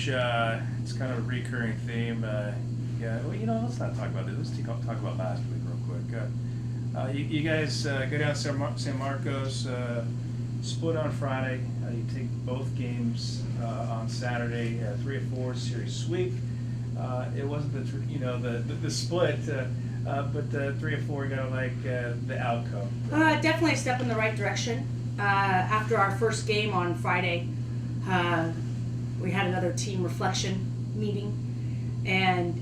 coach, it's kind of a recurring theme. Yeah, well, let's not talk about this. Let's talk about last week real quick. You guys go down to San Marcos, split on Friday. You take both games on Saturday, 3-4 series sweep. It wasn't the split, but 3-4. You gotta like the outcome. Definitely a step in the right direction. After our first game on Friday, we had another team reflection meeting, and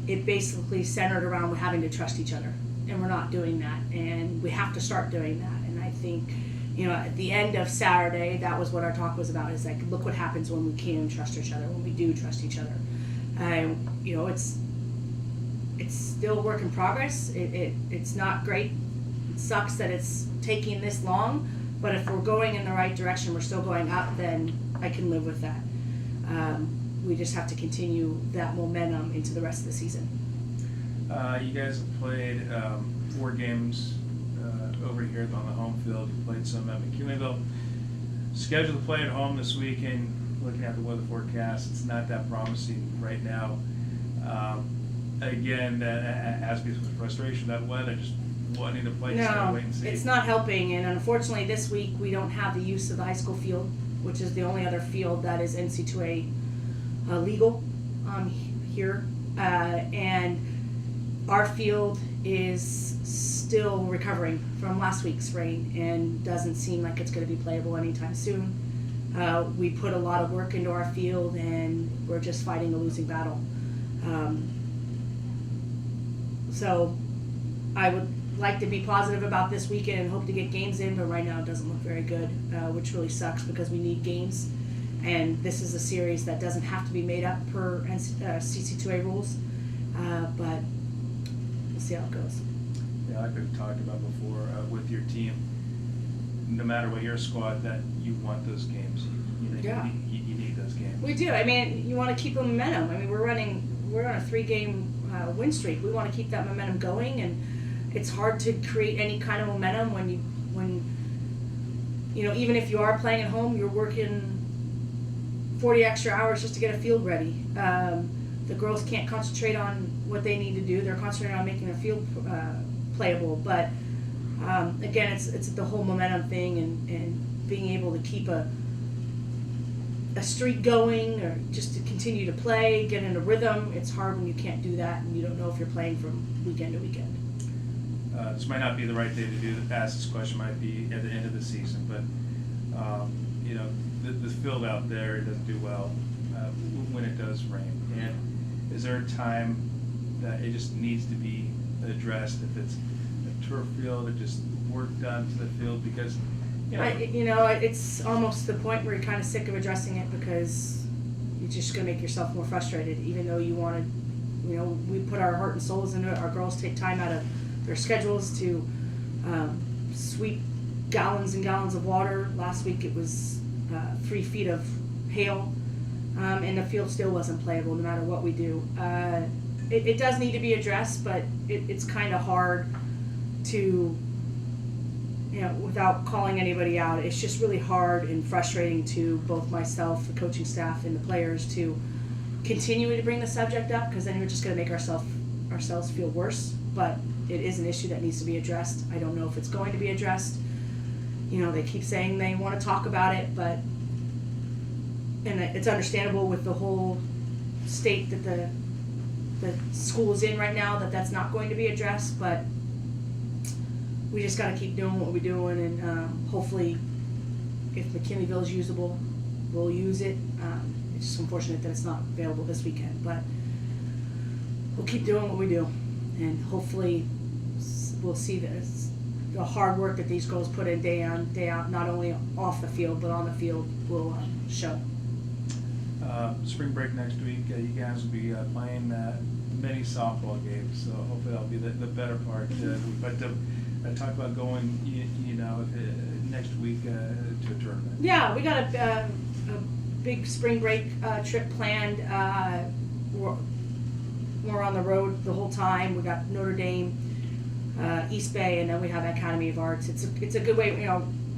it basically centered around having to trust each other, and we're not doing that, and we have to start doing that. And I think, at the end of Saturday, that was what our talk was about, is like, look what happens when we can trust each other, when we do trust each other. It's still a work in progress. It's not great. It sucks that it's taking this long, but if we're going in the right direction, we're still going up, then I can live with that. We just have to continue that momentum into the rest of the season. You guys have played 4 games over here on the home field. You played some at McKinleyville. Scheduled to play at home this weekend. Looking at the weather forecast, it's not that promising right now. Again, as with frustration, that weather, just wanting to play, just gotta wait and see. It's not helping, and unfortunately this week we don't have the use of the high school field, which is the only other field that is NC2A legal here, and our field is still recovering from last week's rain and doesn't seem like it's going to be playable anytime soon. We put a lot of work into our field, and we're just fighting a losing battle. So I would like to be positive about this weekend and hope to get games in, but right now it doesn't look very good, which really sucks because we need games. And this is a series that doesn't have to be made up per CC2A rules, but we'll see how it goes. Yeah, like we've talked about before, with your team, no matter what your squad, that you want those games. You need those games. We do. I mean, you want to keep a momentum. I mean, we're on a 3-game win streak. We want to keep that momentum going, and it's hard to create any kind of momentum when even if you are playing at home, you're working 40 extra hours just to get a field ready. The girls can't concentrate on what they need to do. They're concentrating on making the field playable. But again, it's the whole momentum thing, and being able to keep a streak going, or just to continue to play, get in a rhythm. It's hard when you can't do that, and you don't know if you're playing from weekend to weekend. This might not be the right day to ask this question. Might be at the end of the season, but the field out there doesn't do well when it does rain. And is there a time that it just needs to be addressed? If it's a turf field, or just work done to the field, because it's almost the point where you're kind of sick of addressing it, because you're just going to make yourself more frustrated, even though you want to, we put our heart and souls into it. Our girls take time out of their schedules to sweep gallons and gallons of water. Last week it was 3 feet of hail, and the field still wasn't playable no matter what we do. It does need to be addressed, but it's kind of hard to, without calling anybody out, it's just really hard and frustrating to both myself, the coaching staff, and the players to continue to bring the subject up, because then we're just going to make ourselves feel worse. But it is an issue that needs to be addressed. I don't know if it's going to be addressed. They keep saying they want to talk about it, and it's understandable with the whole state that the school is in right now, that's not going to be addressed, but we just got to keep doing what we're doing, and hopefully if McKinleyville is usable, we'll use it. It's just unfortunate that it's not available this weekend, but we'll keep doing what we do, and hopefully we'll see the hard work that these girls put in day out, not only off the field but on the field, will show. Spring break next week, you guys will be playing many softball games, so hopefully that'll be the better part. But talk about going, next week to a tournament. Yeah, we got a big spring break trip planned. We're on the road the whole time. We got Notre Dame, East Bay, and then we have Academy of Arts. It's a good way.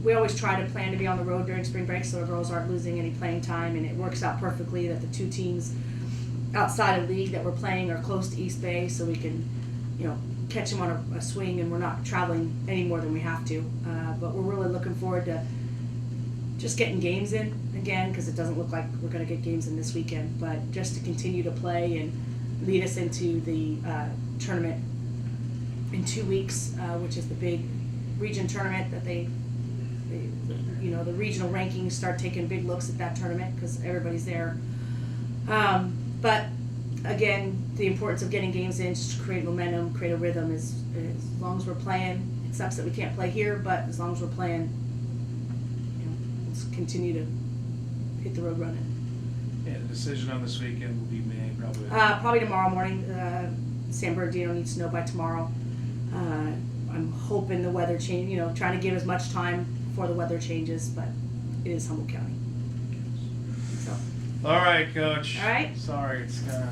we always try to plan to be on the road during spring break so the girls aren't losing any playing time, and it works out perfectly that the two teams outside of league that we're playing are close to East Bay, so we can, catch them on a swing, and we're not traveling any more than we have to. But we're really looking forward to just getting games in again, because it doesn't look like we're going to get games in this weekend, but just to continue to play and lead us into the tournament in 2 weeks, which is the big region tournament that the regional rankings start taking big looks at that tournament because everybody's there. But again, the importance of getting games in just to create momentum, create a rhythm is as long as we're playing. It sucks that we can't play here, but as long as we're playing, let's continue to hit the road running. Yeah, the decision on this weekend will be made probably. Probably tomorrow morning. San Bernardino needs to know by tomorrow. I'm hoping the weather change. Trying to give as much time before the weather changes, but it is Humboldt County. So. All right, Coach. All right. Sorry, it's kind of.